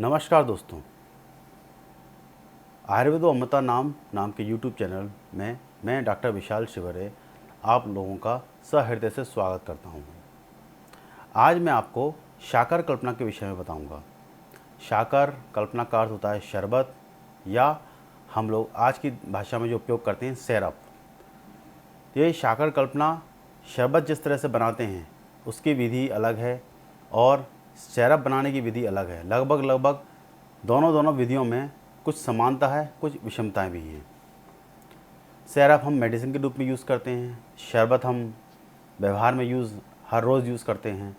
नमस्कार दोस्तों, आयुर्वेदो अमृता नाम के YouTube चैनल में मैं डॉक्टर विशाल शिवरे आप लोगों का सहृदय से स्वागत करता हूँ। आज मैं आपको शाकर कल्पना के विषय में बताऊँगा। शाकर कल्पना का अर्थ होता है शरबत, या हम लोग आज की भाषा में जो उपयोग करते हैं सिरप। ये शाकर कल्पना शरबत जिस तरह से बनाते हैं उसकी विधि अलग है और सिरप बनाने की विधि अलग है। लगभग दोनों विधियों में कुछ समानता है, कुछ विषमताएं भी हैं। सिरप हम मेडिसिन के रूप में यूज़ करते हैं, शरबत हम व्यवहार में हर रोज़ यूज़ करते हैं।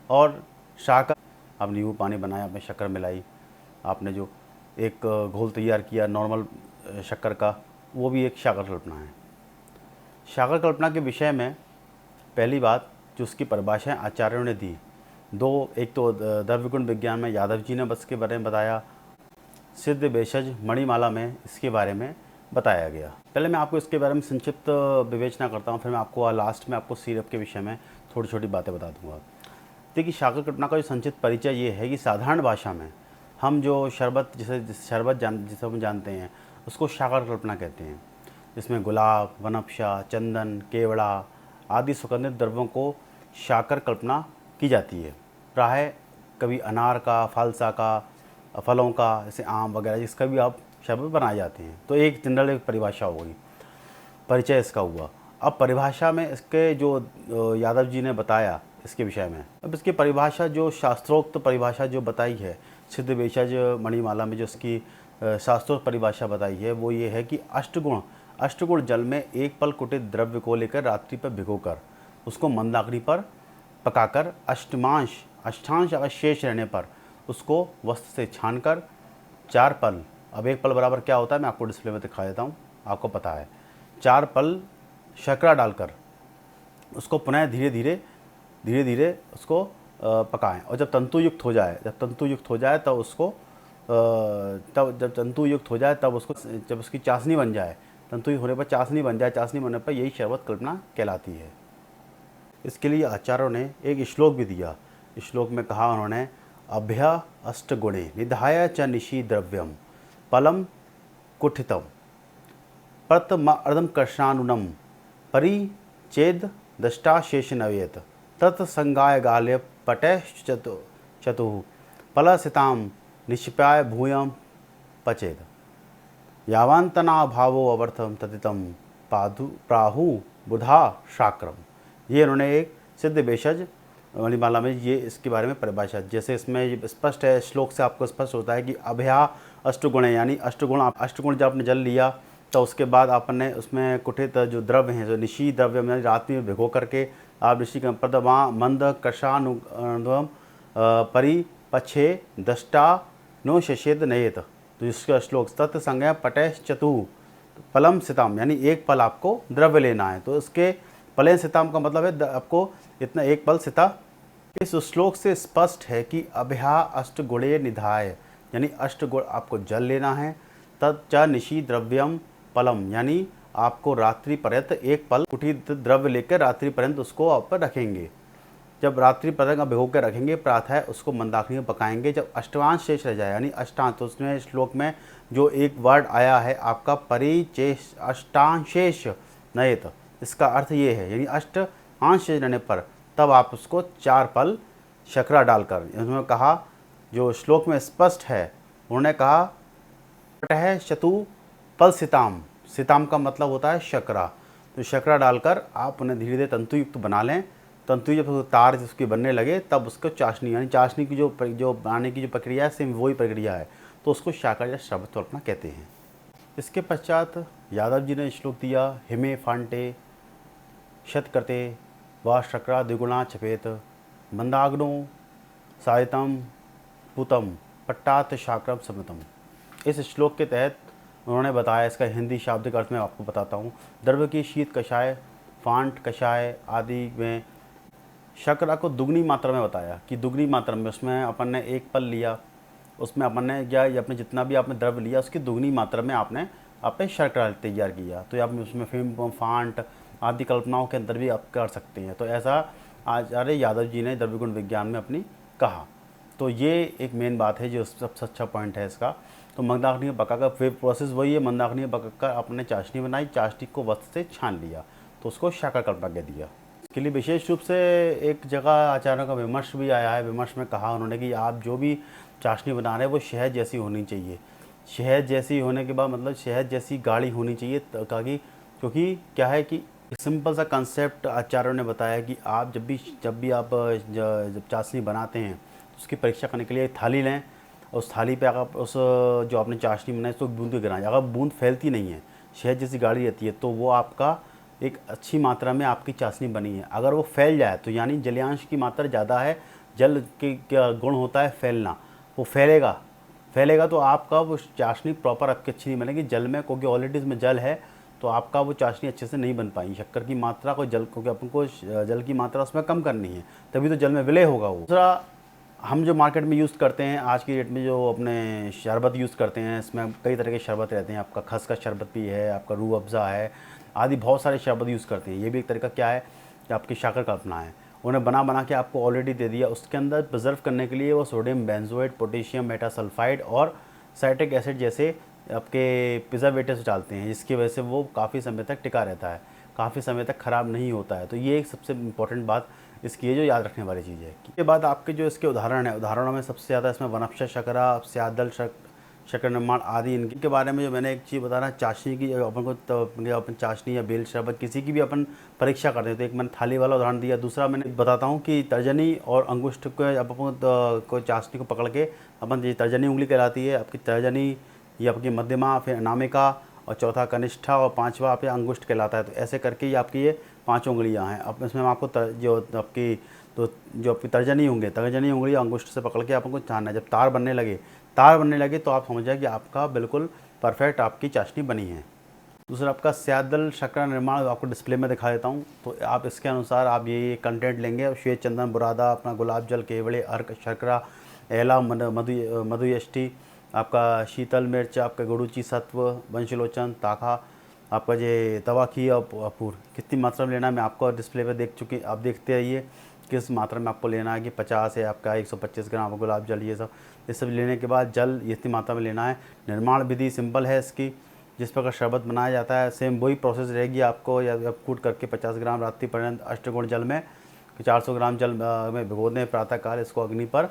और शाकर, आप नींबू पानी बनाया, आपने शक्कर मिलाई, आपने जो एक घोल तैयार किया नॉर्मल शक्कर का, वो भी एक शाकर कल्पना है। शाकर कल्पना के विषय में पहली बात जो उसकी परिभाषाएं आचार्यों ने दी, एक तो द्रव्यगुण विज्ञान में यादव जी ने इसके बारे में बताया, सिद्ध भेषज मणिमाला में इसके बारे में बताया गया। पहले मैं आपको इसके बारे में संक्षिप्त विवेचना करता हूँ, फिर मैं आपको लास्ट में आपको सिरप के विषय में थोड़ी छोटी बातें बता दूंगा। देखिए, शाकर कल्पना का जो संक्षिप्त परिचय ये है कि साधारण भाषा में हम जो जिसे हम जानते हैं उसको शाकर कल्पना कहते हैं, जिसमें गुलाब, वनस्पति, चंदन, केवड़ा आदि सुगंधित द्रव्यों को शाकर कल्पना की जाती है। प्राय कभी अनार का, फालसा का, फलों का, जैसे आम वगैरह, जिसका भी आप शरबत बनाए जाते हैं। तो एक जनरल एक परिभाषा हो गई, परिचय इसका हुआ। अब परिभाषा में इसके जो यादव जी ने बताया इसके विषय में, अब इसकी परिभाषा जो शास्त्रोक्त परिभाषा जो बताई है सिद्ध भेषज मणिमाला में, जो इसकी शास्त्रोक्त परिभाषा बताई है वो ये है कि अष्टगुण जल में एक पल कुटित द्रव्य को लेकर रात्रि पर भिगोकर उसको मंदाग्नि पर पकाकर अष्टांश अगर शेष रहने पर उसको वस्त्र से छानकर 4 पल, अब 1 पल बराबर क्या होता है मैं आपको डिस्प्ले में दिखा देता हूँ, आपको पता है, 4 पल शर्करा डालकर उसको पुनः धीरे धीरे उसको पकाएं। और जब तंतु युक्त हो जाए तब उसको जब उसकी चाशनी बन जाए, तंतु होने पर चाशनी बन जाए, चाशनी बनने पर यही शरबत कल्पना कहलाती है। इसके लिए आचार्यों ने एक श्लोक भी दिया। श्लोक में कहा उन्होंने, अभ्य अष्टगुणे निधाय च निशी द्रव्यम पलम कुठितम प्रतम अर्धम कृष्णानुनम परिचेद दष्टाशेष नवेत तत्संगाय गाल्य पटय चतुः फलसिताम निक्षिप्याय भूयम पचेद यावंतना भावो अवर्थम तदितम प्राहु बुधा शाक्रम। ये उन्होंने एक सिद्ध भेषज मणिमाला में ये इसके बारे में परिभाषा, जैसे इसमें स्पष्ट है, श्लोक से आपको स्पष्ट होता है कि अभ्या अष्टगुण है, यानी अष्टगुण जब आपने जल लिया तो उसके बाद आपने उसमें कुठित जो द्रव्य हैं, जो निशी द्रव्य में रात में भिगो करके आप ऋषि के प्रदमा मंद कषानुम परिपक्षे दष्टा नो शशेद नयेत। तो इसका श्लोक तत्संज्ञा पटय चतु पलम सिताम, यानी 1 पल आपको द्रव्य लेना है। तो इसके पलेन सिताम का मतलब है आपको इतना 1 पल सिता। इस श्लोक से स्पष्ट है कि अभ्या अष्टगुणे निधाय, यानी अष्टगुण आपको जल लेना है। तच्च निशी द्रव्यम पलम, यानी आपको रात्रि पर्यंत 1 पल कुटित द्रव्य लेकर रात्रि पर्यंत उसको आप पर रखेंगे। जब रात्रि पर्यंत भिगो कर रखेंगे, प्रातः उसको मंदाग्नि में पकाएंगे। जब अष्टांश शेष रह जाए, यानी अष्टांश, तो उसमें श्लोक में जो एक वर्ड आया है आपका परिचेष अष्टांशेष नयेत, इसका अर्थ ये है, यानी 8 अंश रहने पर तब आप उसको 4 पल शर्करा डालकर, उन्होंने कहा जो श्लोक में स्पष्ट है, उन्होंने कहा पटह चतु पल सिताम का मतलब होता है शर्करा। तो शर्करा डालकर आप उन्हें धीरे धीरे तंतुयुक्त बना लें। तंतु जब तार उसकी बनने लगे तब उसको चाशनी, यानी चाशनी की जो बनाने की जो प्रक्रिया है सेम वही प्रक्रिया है, तो उसको शाकर या शरबत कल्पना कहते हैं। इसके पश्चात यादव जी ने श्लोक दिया, हिमे फांटे शतकृते व शर्करा द्विगुणा छपेत मंदाग्नो सायतम पुतम पट्टात शाक्रम समतम। इस श्लोक के तहत उन्होंने बताया, इसका हिंदी शाब्दिक अर्थ में आपको बताता हूँ। द्रव्य की शीत कषाय, फांट कषाय आदि में शर्करा को दुगनी मात्रा में बताया कि दुगनी मात्रा में उसमें अपन ने 1 पल लिया, उसमें अपन ने या अपने जितना भी आपने द्रव्य लिया उसकी दुगनी मात्रा में आपने शर्करा तैयार किया। तो आप उसमें फिल्म फांट आदि कल्पनाओं के अंदर भी आप कर सकते हैं। तो ऐसा आचार्य यादव जी ने द्रव्यगुण विज्ञान में अपनी कहा। तो ये एक मेन बात है जो सबसे अच्छा पॉइंट है इसका। तो मंदाकिनी को पका कर, प्रोसेस वही है, मंदाकिनी को पका कर आपने चाशनी बनाई, चाशनी को वक्त से छान लिया तो उसको शाकर कल्पना कह दिया। इसके लिए विशेष रूप से एक जगह आचार्यों का विमर्श भी आया है। विमर्श में कहा उन्होंने कि आप जो भी चाशनी बना रहे हैं वो शहद जैसी होनी चाहिए। शहद जैसी होने के बाद मतलब शहद जैसी गाढ़ी होनी चाहिए, ताकि क्योंकि क्या है कि एक सिंपल सा कंसेप्ट आचार्यों ने बताया कि आप जब भी आप जब चाशनी बनाते हैं तो उसकी परीक्षा करने के लिए एक थाली लें, और उस थाली पे अगर उस जो आपने चाशनी बनाई उसको बूंद के गिराएं। अगर बूंद फैलती नहीं है, शहद जैसी गाढ़ी रहती है, तो वो आपका एक अच्छी मात्रा में आपकी चाशनी बनी है। अगर वो फैल जाए तो यानी जलीयांश की मात्रा ज़्यादा है, जल के क्या गुण होता है फैलना, वो फैलेगा तो आपका वो चाशनी प्रॉपर आपकी अच्छी नहीं बनेगी। जल में, क्योंकि ऑलरेडी इसमें जल है, तो आपका वो चाशनी अच्छे से नहीं बन पाएगी। शक्कर की मात्रा को जल, क्योंकि अपन को जल की मात्रा उसमें कम करनी है, तभी तो जल में विलय होगा वो। दूसरा, हम जो मार्केट में यूज़ करते हैं आज की डेट में, जो अपने शरबत यूज़ करते हैं, इसमें कई तरह के शरबत रहते हैं। आपका खस का शरबत भी है, आपका रूह अफ़ज़ा है, आदि बहुत सारे शरबत यूज़ करते हैं। ये भी एक तरीका क्या है कि आपकी शाकर कल्पना है। उन्हें बना के आपको ऑलरेडी दे दिया, उसके अंदर प्रिजर्व करने के लिए वो सोडियम बेंजोएट, पोटेशियम मेटासल्फाइड और साइट्रिक एसिड जैसे आपके प्रिजर्वेटिव्स डालते हैं, जिसकी वजह से वो काफ़ी समय तक टिका रहता है, काफ़ी समय तक ख़राब नहीं होता है। तो ये एक सबसे इम्पोर्टेंट बात इसकी है जो याद रखने वाली चीज़ है। इसके बाद आपके जो इसके उदाहरण है, उदाहरणों में सबसे ज़्यादा इसमें वनस्पति शकरा, स्यादल शक्कर निर्माण आदि, इनके बारे में जो मैंने एक चीज़ बता रहा, चाशनी की अपन को तो अपन चाशनी या बेल शरबत किसी की भी अपन परीक्षा करते हैं, तो एक मैंने थाली वाला उदाहरण दिया। दूसरा मैंने बताता हूँ कि तर्जनी और अंगुष्ठ को अपन को चाशनी को पकड़ के अपन, ये तर्जनी उंगली कहलाती है आपकी, तर्जनी ये आपकी मध्यमा, फिर अनामिका, और चौथा कनिष्ठा, और पाँचवा आपके अंगुष्ठ कहलाता है। तो ऐसे करके ये आपकी ये 5 उंगलियाँ हैं। अब इसमें आपको जो आपकी तर्जनी होंगे, तर्जनी उंगली अंगुष्ठ से पकड़ के आपको छानना है। जब तार बनने लगे तो आप समझ जाए कि आपका बिल्कुल परफेक्ट आपकी चाशनी बनी है। दूसरा आपका स्यादल शक्कर निर्माण आपको डिस्प्ले में दिखा देता हूँ। तो आप इसके अनुसार आप ये कंटेंट लेंगे, श्वेत चंदन, बुरादा, अपना गुलाब जल, केवड़े, अर्क, शर्करा, एला, मधुयष्टि, आपका शीतल मिर्च, आपका गुड़ूची सत्व, वंशलोचन, ताखा, आपका ये तवाखी और अपूर। कितनी मात्रा में लेना है मैं आपको डिस्प्ले पे देख चुकी, आप देखते रहिए किस मात्रा में आपको लेना है, कि 50 है आपका 125 ग्राम गुलाब जल, ये सब लेने के बाद जल इतनी मात्रा में लेना है। निर्माण विधि सिंपल है इसकी, जिस प्रकार शरबत बनाया जाता है सेम वही प्रोसेस रहेगी आपको। या कूट करके 50 ग्राम रात्रि पर्यंत अष्टगुण जल में 400 ग्राम जल में भिगो दें। प्रातःकाल इसको अग्नि पर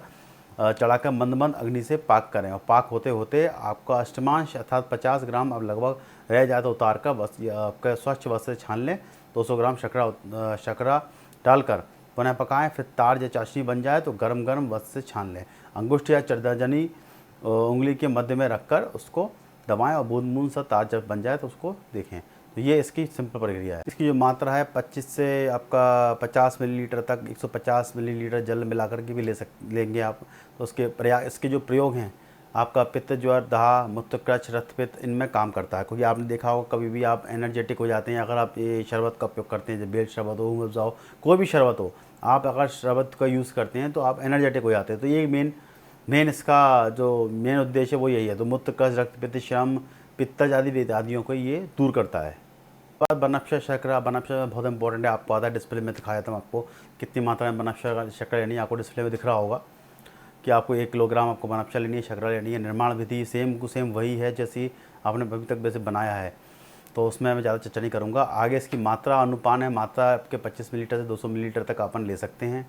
चढ़ाकर मंद मंद अग्नि से पाक करें, और पाक होते होते आपका अष्टमांश अर्थात 50 ग्राम अब लगभग रह जाए तो उतार कर आपका स्वच्छ वस्त्र से छान लें। 200 ग्राम शर्करा डालकर पुनः पकाएं। फिर तार या चाशनी बन जाए तो गरम गरम वस्त्र से छान लें। अंगुष्ठ या तर्जनी उंगली के मध्य में रखकर उसको दबाएं, और बूंद बूंद सा तार जब बन जाए तो उसको देखें। तो ये इसकी सिंपल प्रक्रिया है। इसकी जो मात्रा है 25 से आपका 50 मिलीलीटर तक, 150 मिलीलीटर जल मिलाकर के भी लेंगे आप। तो इसके जो प्रयोग हैं, आपका पित्त, ज्वर, दाह, मूत्रक्रच, रक्तपित्त, इनमें काम करता है। क्योंकि आपने देखा होगा कभी भी आप एनर्जेटिक हो जाते हैं अगर आप ये शरबत का उपयोग करते हैं, जब बेल शरबत हो, रूह अफ़ज़ा हो, कोई भी शरबत हो, आप अगर शरबत का यूज़ करते हैं तो आप एनर्जेटिक हो जाते हैं। तो ये मेन इसका जो मेन उद्देश्य है वो यही है। तो मूत्रक्रच, रक्तपित्त, श्रम, पित्तज आदियों को ये दूर करता है। बाद बनफशा शर्करा, बनफशा बहुत इंपॉर्टेंट है, आपको आधा डिस्प्ले में दिखाया था आपको कितनी मात्रा में बनफशा शर्करा लेनी है। आपको डिस्प्ले में दिख रहा होगा कि आपको 1 किलोग्राम आपको बनफशा लेनी है, शर्करा लेनी है। निर्माण विधि सेम टू सेम वही है जैसी आपने अभी तक वैसे बनाया है, तो उसमें मैं ज़्यादा चर्चा नहीं करूँगा। आगे इसकी मात्रा अनुपान है, मात्रा आपके 25 मिलीलीटर से 200 मिलीलीटर तक अपन ले सकते हैं,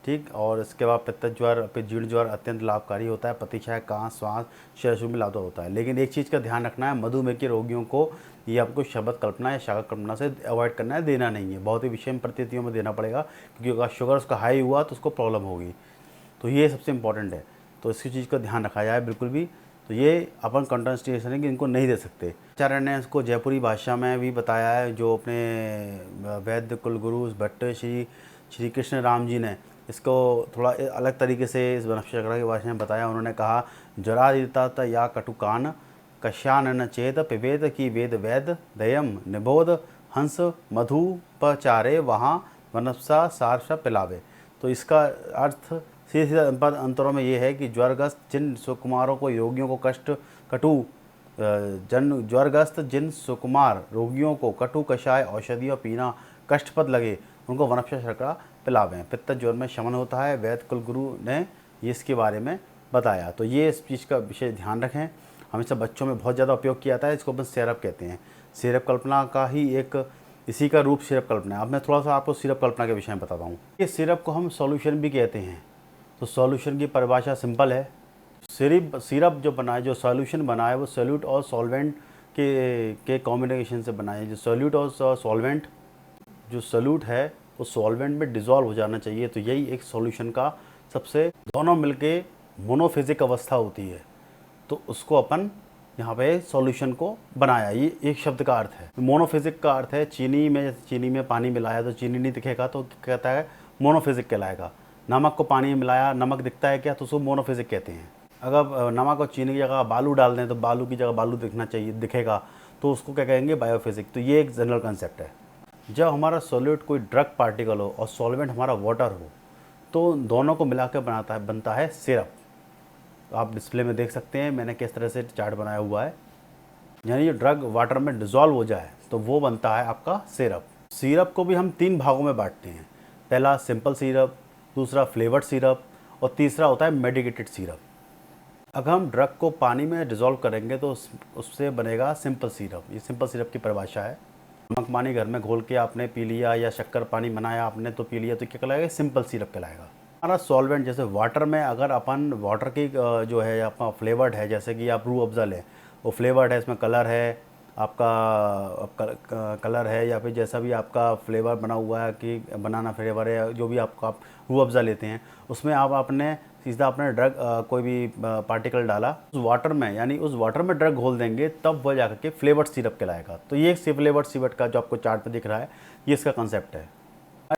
ठीक। और इसके बाद पित्त ज्वर, फिर जीर्ण ज्वर अत्यंत लाभकारी होता है। प्रतिक्षय, कांस, श्वास, शरीर में लाभ होता है। लेकिन एक चीज़ का ध्यान रखना है, मधुमेह के रोगियों को ये आपको शरबत कल्पना या शाकर कल्पना से अवॉइड करना है, देना नहीं है। बहुत ही विषम परिस्थितियों में देना पड़ेगा, क्योंकि अगर शुगर उसका हाई हुआ तो उसको प्रॉब्लम होगी। तो ये सबसे इम्पॉर्टेंट है, तो इसकी चीज़ का ध्यान रखा जाए बिल्कुल भी। तो ये अपन कंट्रास्टेशन है कि इनको नहीं दे सकते। आचार्य ने इसको जयपुरी भाषा में भी बताया है, जो अपने वैद्य कुलगुरु भट्ट श्री कृष्ण राम जी ने इसको थोड़ा अलग तरीके से इस बनफशा शर्करा की भाषा में बताया। उन्होंने कहा, जरादिता या कटुकान कश्यान चेत पिबेद की वेद वैद दयम निबोध हंस मधुपचारे वहाँ वनस्पा सार पिलावे। तो इसका अर्थ सीधे सीधे अंतरों में ये है कि ज्वरग्रस्त जिन सुकुमारों को, रोगियों को ज्वरग्रस्त जिन सुकुमार रोगियों को कटु कषाय औषधियों पीना कष्टप्रद लगे, उनको वनस्पति शर्करा पिलावें। पित्त ज्वर में शमन होता है। वैद्य कुलगुरु ने ये इसके बारे में बताया। तो ये इस चीज़ का विशेष ध्यान रखें। हमेशा बच्चों में बहुत ज़्यादा उपयोग किया जाता है, इसको अपन सिरप कहते हैं। सिरप कल्पना का ही एक इसी का रूप सिरप कल्पना है। अब मैं थोड़ा सा आपको सिरप कल्पना के विषय में बताता हूँ। ये सिरप को हम सॉल्यूशन भी कहते हैं। तो सॉल्यूशन की परिभाषा सिंपल है। सिरप जो बना है, जो सॉल्यूशन बना है, वो सोल्यूट और सॉल्वेंट के कॉम्बिनेशन से बना है। जो सोल्यूट और सॉल्वेंट, जो सोल्यूट है वो सॉल्वेंट में डिज़ोल्व हो जाना चाहिए। तो यही एक सॉल्यूशन का सबसे दोनों मिलके मोनोफिजिक अवस्था होती है। तो उसको अपन यहाँ पे सॉल्यूशन को बनाया, ये एक शब्द का अर्थ है। मोनोफिजिक का अर्थ है चीनी में पानी मिलाया तो चीनी नहीं दिखेगा, तो कहता है मोनोफिजिक कहलाएगा। नमक को पानी में मिलाया, नमक दिखता है क्या, तो उसको मोनोफिजिक कहते हैं। अगर नमक और चीनी की जगह बालू डाल दें तो बालू की जगह बालू दिखेगा, तो उसको क्या कहेंगे, बायोफिजिक। तो ये एक जनरल कंसेप्ट है। जब हमारा सॉल्यूट कोई ड्रग पार्टिकल हो और सॉल्वेंट हमारा वाटर हो, तो दोनों को मिलाकर बनता है सिरप। आप डिस्प्ले में देख सकते हैं मैंने किस तरह से चार्ट बनाया हुआ है। यानी ये ड्रग वाटर में डिज़ोल्व हो जाए तो वो बनता है आपका सिरप। सिरप को भी हम 3 भागों में बांटते हैं। पहला सिंपल सिरप, दूसरा फ्लेवर्ड सिरप और तीसरा होता है मेडिकेटेड सिरप। अगर हम ड्रग को पानी में डिज़ोल्व करेंगे तो उससे बनेगा सिंपल सिरप। ये सिंपल सिरप की परिभाषा है। नमक पानी घर में घोल के आपने पी लिया या शक्कर पानी बनाया आपने तो पी लिया, तो क्या कहलाएगा, सिंपल सिरप कहलाएगा। हमारा सॉल्वेंट जैसे वाटर में, अगर अपन वाटर की जो है आपका फ्लेवर्ड है, जैसे कि आप रूह अफ़ज़ा लें, वो फ्लेवर्ड है, इसमें कलर है, आपका कलर है, या फिर जैसा भी आपका फ्लेवर बना हुआ है कि बनाना फ्लेवर है, जो भी आप रूह अफ़ज़ा लेते हैं, उसमें आपने ड्रग कोई भी पार्टिकल डाला उस वाटर में, यानी उस वाटर में ड्रग घोल देंगे, तब वह जाकर के फ्लेवर्ड सिरप कहलाएगा। तो ये फ्लेवर्ड सिरप का जो आपको चार्ट पे दिख रहा है, ये इसका कंसेप्ट है।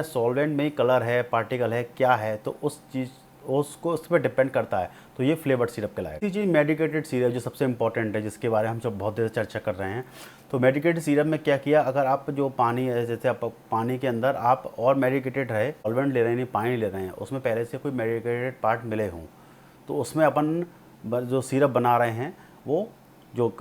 सॉल्वेंट में ही कलर है, पार्टिकल है, क्या है, तो उस पर डिपेंड करता है। तो ये फ्लेवर्ड सिरप कहलाएगा। तीसरी चीज़ मेडिकेटेड सिरप, जो सबसे इंपॉर्टेंट है, जिसके बारे में हम सब बहुत देर से चर्चा कर रहे हैं। तो मेडिकेटेड सिरप में क्या किया, अगर आप जो पानी है, जैसे आप पानी के अंदर आप और मेडिकेटेड है, सॉल्वेंट ले रहे हैं, नहीं पानी ले रहे हैं, उसमें पहले से कोई मेडिकेटेड पार्ट मिले हों, तो उसमें अपन जो सिरप बना रहे हैं, वो जो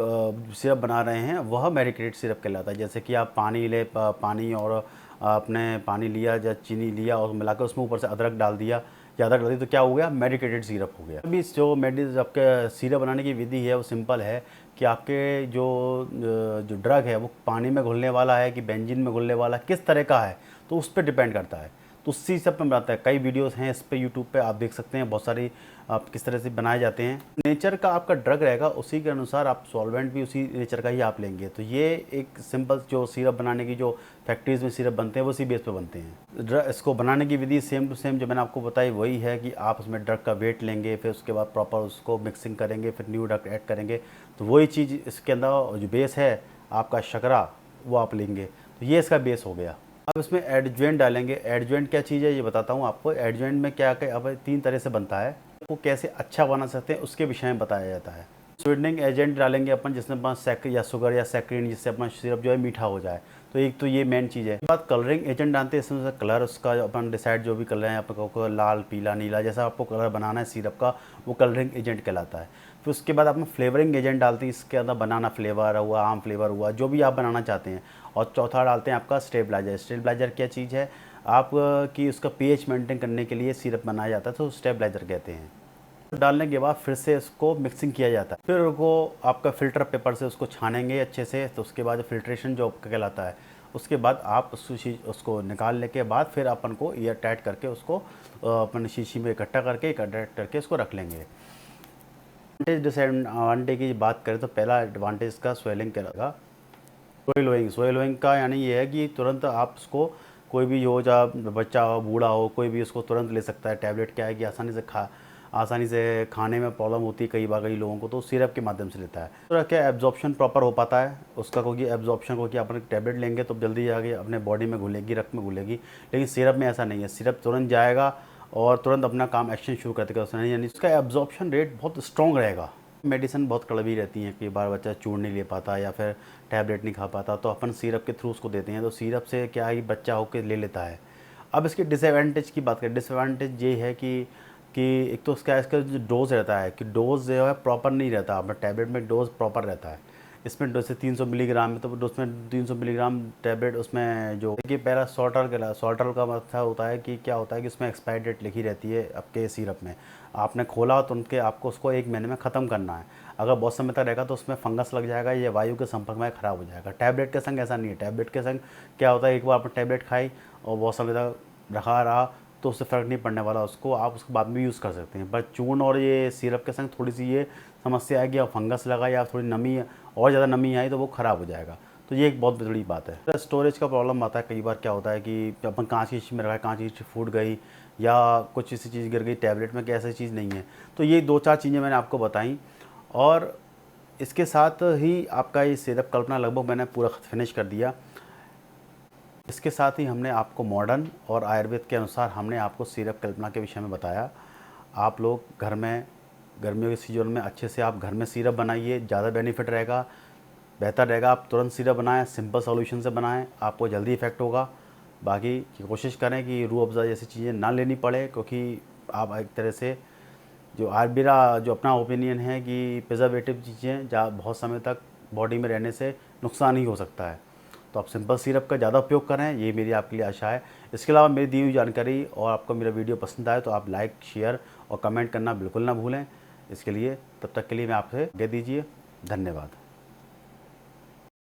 सिरप बना रहे हैं वह मेडिकेटेड सिरप कहलाता है। जैसे कि आप पानी और आपने पानी लिया या चीनी लिया और मिलाकर उसमें ऊपर से अदरक डाल दिया तो क्या हो गया, मेडिकेटेड सिरप हो गया। अभी जो आपके सिरप बनाने की विधि है वो सिंपल है कि आपके जो ड्रग है वो पानी में घुलने वाला है कि बेंजीन में घुलने वाला है, किस तरह का है, तो उस पर डिपेंड करता है। तो उसी सब पे बनाता है। कई वीडियोस हैं इस पे यूट्यूब पे, आप देख सकते हैं बहुत सारी, आप किस तरह से बनाए जाते हैं। नेचर का आपका ड्रग रहेगा उसी के अनुसार आप सॉल्वेंट भी उसी नेचर का ही आप लेंगे। तो ये एक सिंपल जो सिरप बनाने की जो फैक्ट्रीज़ में सिरप बनते हैं वो उसी बेस पे बनते हैं। इसको बनाने की विधि सेम टू सेम जो मैंने आपको बताई वही है कि आप उसमें ड्रग का वेट लेंगे, फिर उसके बाद प्रॉपर उसको मिक्सिंग करेंगे, फिर न्यू ड्रग ऐड करेंगे। तो वही चीज़ इसके अंदर जो बेस है आपका शकरा, वो आप लेंगे। तो ये इसका बेस हो गया। अब इसमें एडजुवेंट डालेंगे। एडजुवेंट क्या चीज़ है ये बताता हूँ आपको। एडजुवेंट में क्या अब 3 तरह से बनता है, वो कैसे अच्छा बना सकते हैं उसके विषय में बताया जाता है। स्वीटनिंग एजेंट डालेंगे अपन, जिसमें अपन या शुगर या सैक्रिन, जिससे अपना सिरप जो है मीठा हो जाए। तो एक तो ये मेन चीज़ है। बात कलरिंग एजेंट डालते हैं, इसमें कलर उसका अपन डिसाइड जो भी कलर है आपको लाल, पीला, नीला, जैसा आपको कलर बनाना है सिरप का, वो कलरिंग एजेंट कहलाता है। फिर उसके बाद आप फ्लेवरिंग एजेंट डालते हैं, इसके अंदर बनाना फ्लेवर हुआ, आम फ्लेवर हुआ, जो भी आप बनाना चाहते हैं। और चौथा डालते हैं आपका स्टेबलाइजर। स्टेबलाइजर क्या चीज़ है, आप कि उसका पीएच मेंटेन करने के लिए सिरप बनाया जाता है, तो स्टेबलाइजर कहते हैं। डालने के बाद फिर से इसको मिक्सिंग किया जाता है। फिर उसको आपका फ़िल्टर पेपर से उसको छानेंगे अच्छे से। तो उसके बाद फिल्ट्रेशन जो कहलाता है, उसके बाद आप उसको निकालने के बाद फिर अपन को ईयर टाइट करके उसको अपन शीशी में इकट्ठा करके उसको रख लेंगे। एडवांटेज डिसएडवांटेज की बात करें तो पहला एडवांटेज का स्वेलिंग कहलाएगा। सोइलोइंग का यानी ये है कि तुरंत आप उसको, कोई भी हो, चाहे बच्चा हो, बूढ़ा हो, कोई भी उसको तुरंत ले सकता है। टैबलेट क्या है कि आसानी से खाने में प्रॉब्लम होती है कई लोगों को, तो सिरप के माध्यम से लेता है। तो क्या एब्जॉर्प्शन प्रॉपर हो पाता है उसका, क्योंकि एब्जॉर्प्शन को कि अपन टैबलेट लेंगे तो जल्दी जाके अपने बॉडी में घुलेगी, रक्त में घुलेगी। लेकिन सिरप में ऐसा नहीं है, सिरप तुरंत जाएगा और तुरंत अपना काम एक्शन शुरू कर देगा उसने, यानी उसका एब्जॉर्प्शन रेट बहुत स्ट्रॉन्ग रहेगा। मेडिसिन बहुत कड़वी रहती हैं, कई बार बच्चा चूर्ण नहीं ले पाता या फिर टैबलेट नहीं खा पाता, तो अपन सिरप के थ्रू उसको देते हैं। तो सिरप से क्या है कि बच्चा होकर ले लेता है। अब इसके डिसएडवांटेज की बात करें, डिसएडवांटेज ये है कि एक तो इसका जो डोज़ रहता है कि डोज़ जो है प्रॉपर नहीं रहता। अपना टैबलेट में डोज़ प्रॉपर रहता है, इसमें जैसे 300 मिलीग्राम है तो उसमें 300 मिलीग्राम टैबलेट उसमें जो कि पहला सॉल्टर का मतलब होता है कि क्या होता है कि उसमें एक्सपायरी डेट लिखी रहती है आपके सिरप में। आपने खोला तो उनके आपको उसको 1 महीने में ख़त्म करना है। अगर बहुत समय तक रहेगा तो उसमें फंगस लग जाएगा, ये वायु के संपर्क में ख़राब हो जाएगा। टैबलेट के संग ऐसा नहीं है। टैबलेट के संग क्या होता है, एक बार आपने टैबलेट खाई और बहुत समय तक रखा रहा तो उससे फ़र्क नहीं पड़ने वाला, उसको आप उसके बाद में भी यूज़ कर सकते हैं। पर चूर्ण और ये सिरप के संग थोड़ी सी ये समस्या आएगी, या फंगस लगा या थोड़ी नमी और ज़्यादा नमी आई तो वो ख़राब हो जाएगा। तो ये एक बहुत बड़ी बात है। स्टोरेज का प्रॉब्लम आता है, कई बार क्या होता है कि अपन कांच की चीज़ में रखा है, कांच की चीज़ फूट गई या कुछ ऐसी चीज़ गिर गई टैबलेट में, कि ऐसी चीज़ नहीं है। तो ये 2-4 चीज़ें मैंने आपको बताई, और इसके साथ ही आपका ये सिरप कल्पना लगभग मैंने पूरा फिनिश कर दिया। इसके साथ ही हमने आपको मॉडर्न और आयुर्वेद के अनुसार हमने आपको सिरप कल्पना के विषय में बताया। आप लोग घर में गर्मियों के सीजन में अच्छे से आप घर में सिरप बनाइए, ज़्यादा बेनिफिट रहेगा, बेहतर रहेगा। आप तुरंत सिरप बनाएं, सिंपल सॉल्यूशन से बनाएं, आपको जल्दी इफेक्ट होगा। बाकी कोशिश करें कि रूह अफ़ज़ा जैसी चीज़ें ना लेनी पड़े, क्योंकि आप एक तरह से जो मेरा जो अपना ओपिनियन है कि प्रिजर्वेटिव चीज़ें बहुत समय तक बॉडी में रहने से नुकसान ही हो सकता है। तो आप सिंपल सिरप का ज़्यादा उपयोग करें, ये मेरी आपके लिए आशा है। इसके अलावा मेरी दी हुई जानकारी और आपको मेरा वीडियो पसंद आए तो आप लाइक, शेयर और कमेंट करना बिल्कुल ना भूलें। इसके लिए तब तक के लिए मैं आपसे आज्ञा दीजिए। धन्यवाद।